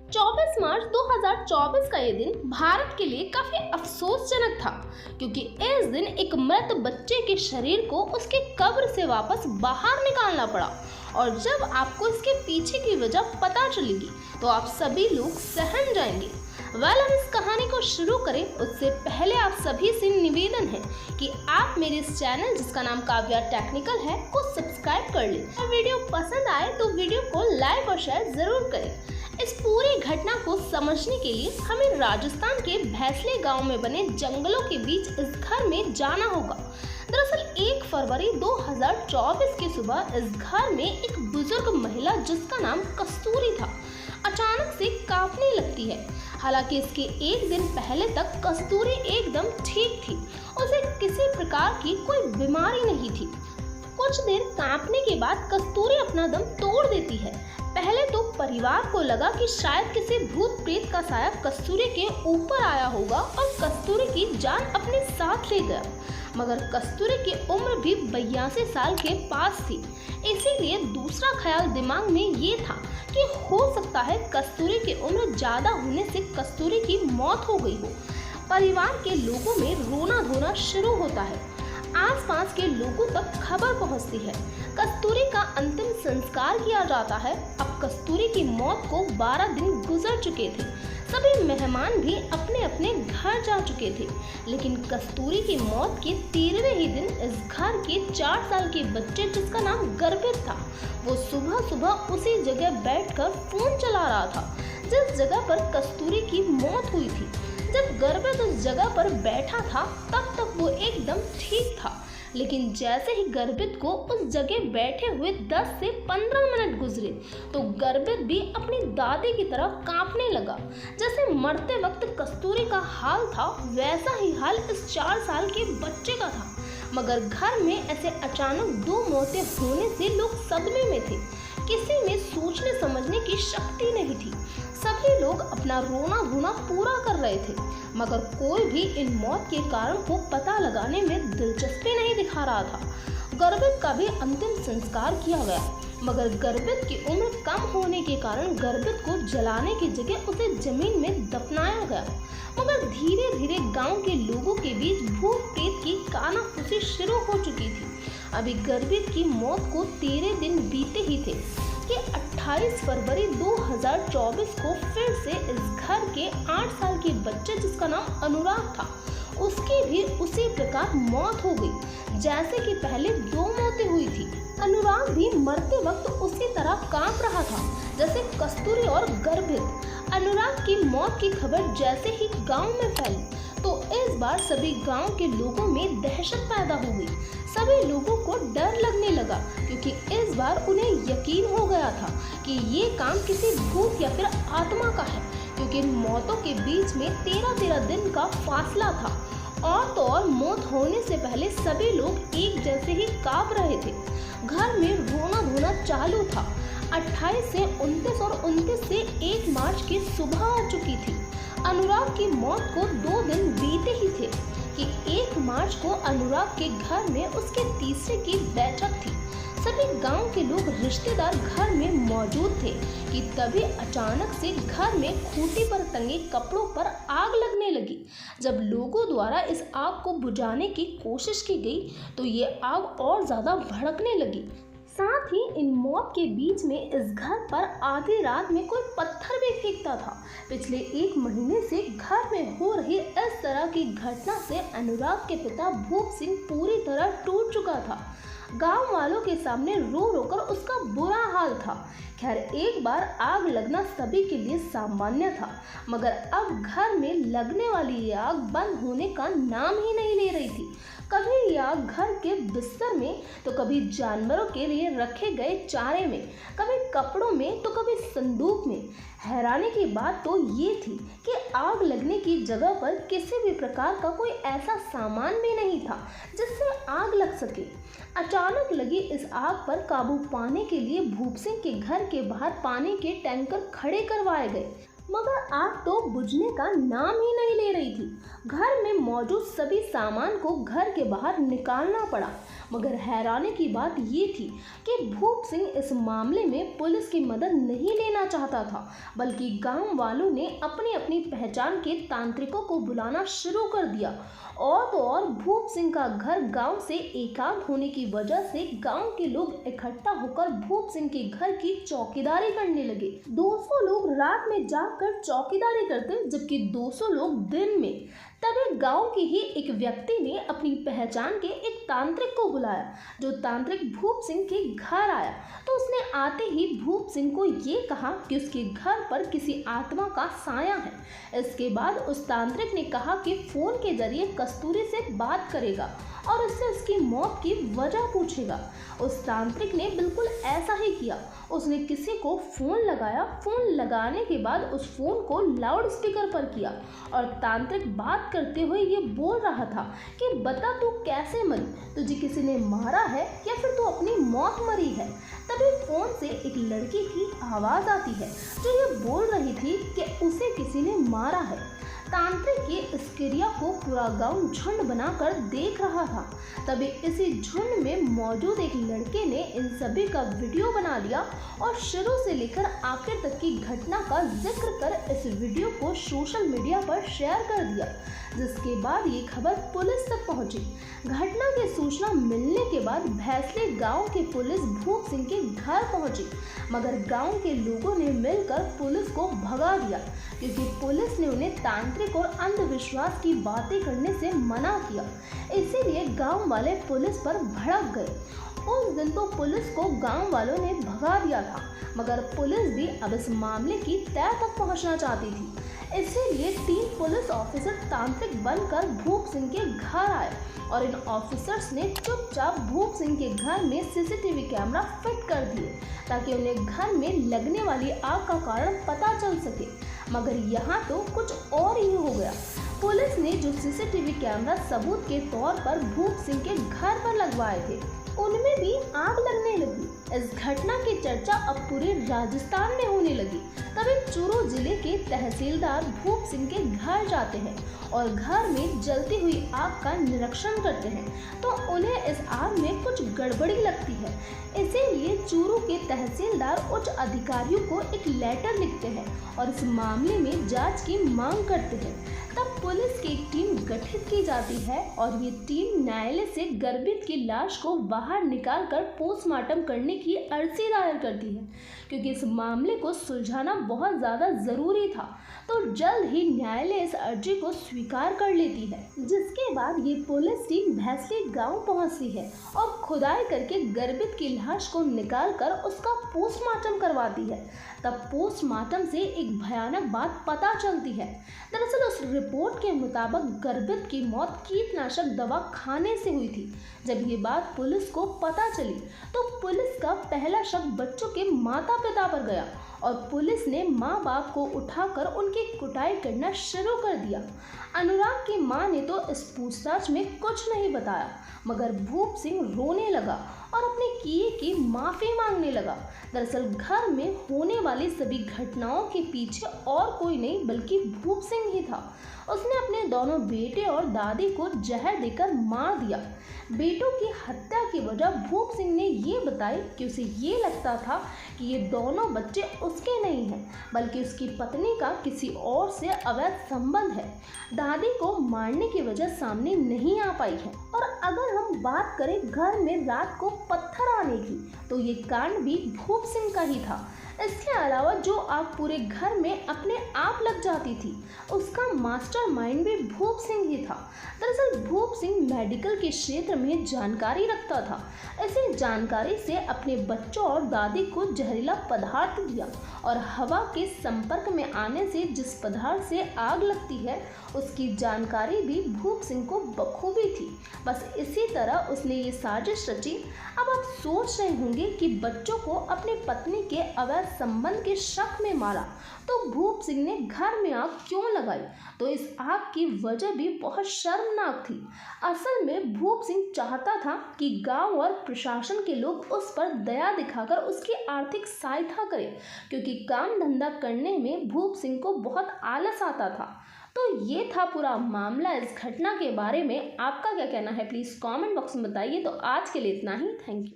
24 मार्च 2024 का ये दिन भारत के लिए काफी अफसोसजनक था, क्योंकि इस दिन एक मृत बच्चे के शरीर को उसके कब्र से वापस बाहर निकालना पड़ा। और जब आपको इसके पीछे की वजह पता चलेगी तो आप सभी लोग सहम जाएंगे। हम इस कहानी को शुरू करें उससे पहले आप सभी से निवेदन है कि आप मेरे इस चैनल जिसका नाम काव्या टेक्निकल है को सब्सक्राइब कर लें और वीडियो पसंद आए तो वीडियो को लाइक और शेयर जरूर करें। इस पूरी घटना को समझने के लिए हमें राजस्थान के भैंसले गांव में बने जंगलों के बीच इस घर में जाना होगा। दरअसल 1 फरवरी 2024 की सुबह इस घर में एक बुजुर्ग महिला जिसका नाम कस्तूरी था अचानक से कांपने लगती है। हालांकि इसके एक दिन पहले तक कस्तूरी एकदम ठीक थी, उसे किसी प्रकार की कोई बीमारी नहीं थी। कुछ देर कांपने के बाद कस्तूरी अपना दम तोड़ देती है। पहले तो परिवार को लगा कि शायद किसी भूत प्रेत का साया कस्तूरी के ऊपर आया होगा और कस्तूरी की जान अपने साथ ले गया, मगर कस्तूरी की उम्र भी 82 साल के पास थी। इसीलिए दूसरा ख्याल दिमाग में ये था कि हो सकता है कस्तूरी की उम्र ज्यादा होने से कस्तूरी की मौत हो गई हो। परिवार के लोगों में रोना धोना शुरू होता है। आसपास के लोगों तक खबर पहुंचती है। कस्तूरी का अंतिम संस्कार किया जाता है। अब कस्तूरी की मौत को 12 दिन गुजर चुके थे। सभी मेहमान भी अपने अपने घर जा चुके थे, लेकिन कस्तूरी की मौत के 13वें ही दिन इस घर के 4 साल के बच्चे जिसका नाम गर्भित था, वो सुबह सुबह उसी जगह बैठकर फोन चला रहा था जिस जगह पर कस्तूरी की मौत हुई थी। जब गर्भित उस जगह पर बैठा था तब तक वो एकदम ठीक था, लेकिन जैसे ही गर्भित को उस जगह बैठे हुए 10 से 15 मिनट गुजरे तो गर्भित भी अपनी दादी की तरह कांपने लगा। जैसे मरते वक्त कस्तूरी का हाल था वैसा ही हाल इस 4 साल के बच्चे का था। मगर घर में ऐसे अचानक 2 मौतें होने से लोग सदमे में थे। किसी में सोचने समझने की शक्ति नहीं थी। सभी लोग अपना रोना धोना पूरा कर रहे थे, मगर कोई भी इन मौत के कारण को पता लगाने में दिलचस्पी नहीं दिखा रहा था। गर्भित का भी अंतिम संस्कार किया गया, मगर गर्भित की उम्र कम होने के कारण गर्भित को जलाने की जगह उसे जमीन में दफनाया गया। मगर धीरे धीरे गांव के लोगों के बीच भूत प्रेत की कानाफूसी शुरू हो चुकी थी। अभी गर्भित की मौत को 13 दिन बीते ही थे कि 28 फरवरी 2024 को फिर से इस घर के 8 साल के बच्चे जिसका नाम अनुराग था उसकी भी उसी प्रकार मौत हो गई जैसे कि पहले 2 मौतें हुई थी। अनुराग भी मरते वक्त उसी तरह कांप रहा था जैसे कस्तूरी और गर्भित। अनुराग की मौत की खबर जैसे ही गांव में फैली तो इस बार सभी गांव के लोगों में दहशत पैदा हो गई। सभी लोगों को डर लगने लगा, क्योंकि इस बार उन्हें यकीन हो गया था कि ये काम किसी भूत या फिर आत्मा का है, क्योंकि इन मौतों के बीच में 13-13 दिन का फासला था। और तो और मौत होने से पहले सभी लोग एक जैसे ही कांप रहे थे। घर में रोना धोना चालू था। 28 से 29 और 29 से 1 मार्च की सुबह आ चुकी थी। अनुराग की मौत को 2 दिन बीते ही थे कि 1 मार्च को अनुराग के घर में उसके तीसरे की बैठक थी। सभी गांव के लोग रिश्तेदार घर में मौजूद थे कि तभी अचानक से घर में खूंटी पर टंगे कपड़ों पर आग लगने लगी। जब लोगों द्वारा इस आग को बुझाने की कोशिश की गई तो ये आग और ज़्यादा भड़कने लगी। साथ ही इन मौत के बीच में इस घर पर आधी रात में कोई पत्थर भी फेंकता था। पिछले 1 महीने से घर में हो रही इस तरह की घटना से अनुराग के पिता भूप सिंह पूरी तरह टूट चुका था। गांव वालों के सामने रो रो कर उसका बुरा हाल था। खैर, एक बार आग लगना सभी के लिए सामान्य था, मगर अब घर में लगने वाली ये आग बंद होने का नाम ही नहीं ले रही थी। कभी ये आग घर के बिस्तर में तो कभी जानवरों के लिए रखे गए चारे में, कभी कपड़ों में तो कभी संदूक में। हैरानी की बात तो ये थी कि आग लगने की जगह पर किसी भी प्रकार का कोई ऐसा सामान भी नहीं था जिससे आग लग सके। अचानक लगी इस आग पर काबू पाने के लिए भूप सिंह के घर के बाहर पानी के टैंकर खड़े करवाए गए। मगर आग तो बुझने का नाम ही नहीं ले रही थी। घर में मौजूद सभी सामान को घर के बाहर निकालना पड़ा। मगर हैरानी की बात ये थी कि भूप सिंह इस मामले में पुलिस की मदद नहीं लेना चाहता था, बल्कि गांव वालों ने अपनी अपनी पहचान के तांत्रिकों को बुलाना शुरू कर दिया। और तो और भूप सिंह का घर गांव से एकांत होने की वजह से गांव के लोग इकट्ठा होकर भूप सिंह के घर की चौकीदारी करने लगे। 200 लोग रात में जाकर चौकीदारी करते, जबकि 200 लोग दिन में। तभी गांव के ही एक व्यक्ति ने अपनी पहचान के एक तांत्रिक को बुलाया। जो तांत्रिक भूप सिंह के घर आया तो उसने आते ही भूप सिंह को ये कहा कि उसके घर पर किसी आत्मा का साया है। इसके बाद उस तांत्रिक ने कहा कि फोन के जरिए कस्तूरी से बात करेगा और उससे उसकी मौत की वजह पूछेगा। उस तांत्रिक ने बिल्कुल ऐसा ही किया। उसने किसी को फ़ोन लगाया। फ़ोन लगाने के बाद उस फ़ोन को लाउड स्पीकर पर किया और तांत्रिक बात करते हुए ये बोल रहा था कि बता तू कैसे मरी, तुझे किसी ने मारा है या फिर तू अपनी मौत मरी है। तभी फ़ोन से एक लड़की की आवाज़ आती है जो ये बोल रही थी कि उसे किसी ने मारा है। तांत्रिक की इस क्रिया को पूरा गांव झुंड बनाकर देख रहा था। तभी इसी झुंड में मौजूद एक लड़के ने इन सभी का वीडियो बना लिया और शुरू से लेकर आखिर तक की घटना का जिक्र कर इस वीडियो को सोशल मीडिया पर शेयर कर दिया, जिसके बाद ये खबर पुलिस तक पहुंची। घटना की सूचना मिलने के बाद भैंसले गांव की पुलिस भूप सिंह के घर पहुंची, मगर गांव के लोगों ने मिलकर पुलिस को भगा दिया, क्योंकि पुलिस ने उन्हें तांत्रिक और अंधविश्वास की बातें करने से मना किया। इसीलिए गांव वाले पुलिस पर भड़क गए। उस दिन तो पुलिस को गांव वालों ने भगा दिया था, मगर पुलिस भी अब इस मामले की तह तक पहुंचना चाहती थी। इसीलिए 3 पुलिस ऑफिसर तांत्रिक बनकर भूप सिंह के घर आए और इन ऑफिसर्स ने चुपचाप भूप सिंह के घर में सीसीटीवी कैमरा फिट कर दिए, ताकि उन्हें घर में लगने वाली आग का कारण पता चल सके। मगर यहाँ तो कुछ और ही हो गया। पुलिस ने जो सीसीटीवी कैमरा सबूत के तौर पर भूप सिंह के घर पर लगवाए थे, उनमें भी आग लगने लगी। इस घटना की चर्चा अब पूरे राजस्थान में होने लगी। तभी चूरू जिले के तहसीलदार भूप सिंह के घर जाते हैं और घर में जलती हुई आग का निरीक्षण करते हैं, तो उन्हें इस आग में कुछ गड़बड़ी लगती है। इसीलिए चूरू के तहसीलदार उच्च अधिकारियों को एक लेटर लिखते हैं और इस मामले में जांच की मांग करते हैं। तब पुलिस की एक टीम गठित की जाती है और ये टीम न्यायालय से गर्भित की लाश को बाहर निकालकर पोस्टमार्टम करने की अर्जी दायर करती है, क्योंकि इस मामले को सुलझाना बहुत ज़्यादा ज़रूरी था। तो जल्द ही न्यायालय इस अर्जी को स्वीकार कर लेती है, जिसके बाद ये पुलिस टीम भैंसली गांव पहुंचती है और खुदाई करके गर्भित की लाश को निकालकर उसका पोस्टमार्टम करवाती है। तब पोस्टमार्टम से एक भयानक बात पता चलती है। दरअसल उस रिपोर्ट के मुताबिक गर्भित की मौत कीटनाशक दवा खाने से हुई थी। जब ये बात पुलिस को पता चली तो पुलिस का पहला शक बच्चों के माता पिता पर गया और पुलिस ने माँ बाप को उठाकर उनकी कुटाई करना शुरू कर दिया। अनुराग की माँ ने तो इस पूछताछ में कुछ नहीं बताया, मगर भूप सिंह रोने लगा और अपने किए की माफ़ी मांगने लगा। दरअसल घर में होने वाली सभी घटनाओं के पीछे और कोई नहीं बल्कि भूप सिंह ही था। उसने अपने दोनों बेटे और दादी को जहर देकर मार दिया। बेटों की हत्या की वजह भूप सिंह ने ये बताई कि उसे ये लगता था कि ये दोनों बच्चे उसके नहीं हैं, बल्कि उसकी पत्नी का किसी और से अवैध संबंध है। दादी को मारने की वजह सामने नहीं आ पाई है। और अगर हम बात करें घर में रात को पत्थर आने की, तो ये कांड भी भूप सिंह का ही था। इसके अलावा जो आग पूरे घर में अपने आप लग जाती थी, उसका मास्टरमाइंड भी भूप सिंह ही था। दरअसल भूप सिंह मेडिकल के क्षेत्र में जानकारी रखता था। इसी जानकारी से अपने बच्चों और दादी को जहरीला पदार्थ दिया और हवा के संपर्क में आने से जिस पदार्थ से आग लगती है, उसकी जानकारी भी भूप सिंह को बखूबी थी। बस इसी तरह उसने ये साजिश रची। अब आप सोच रहे होंगे कि बच्चों को अपनी पत्नी के अवैध संबंध के शक में मारा, तो भूप सिंह ने घर में आग क्यों लगाई? तो इस आग की वजह भी बहुत शर्मनाक थी। असल में भूप सिंह चाहता था कि गांव और प्रशासन के लोग उस पर दया दिखाकर उसकी आर्थिक सहायता करें, क्योंकि काम धंधा करने में भूप सिंह को बहुत आलस आता था। तो ये था पूरा मामला। इस घटना के बारे में आपका क्या कहना है, प्लीज़ कमेंट बॉक्स में बताइए। तो आज के लिए इतना ही। Thank you.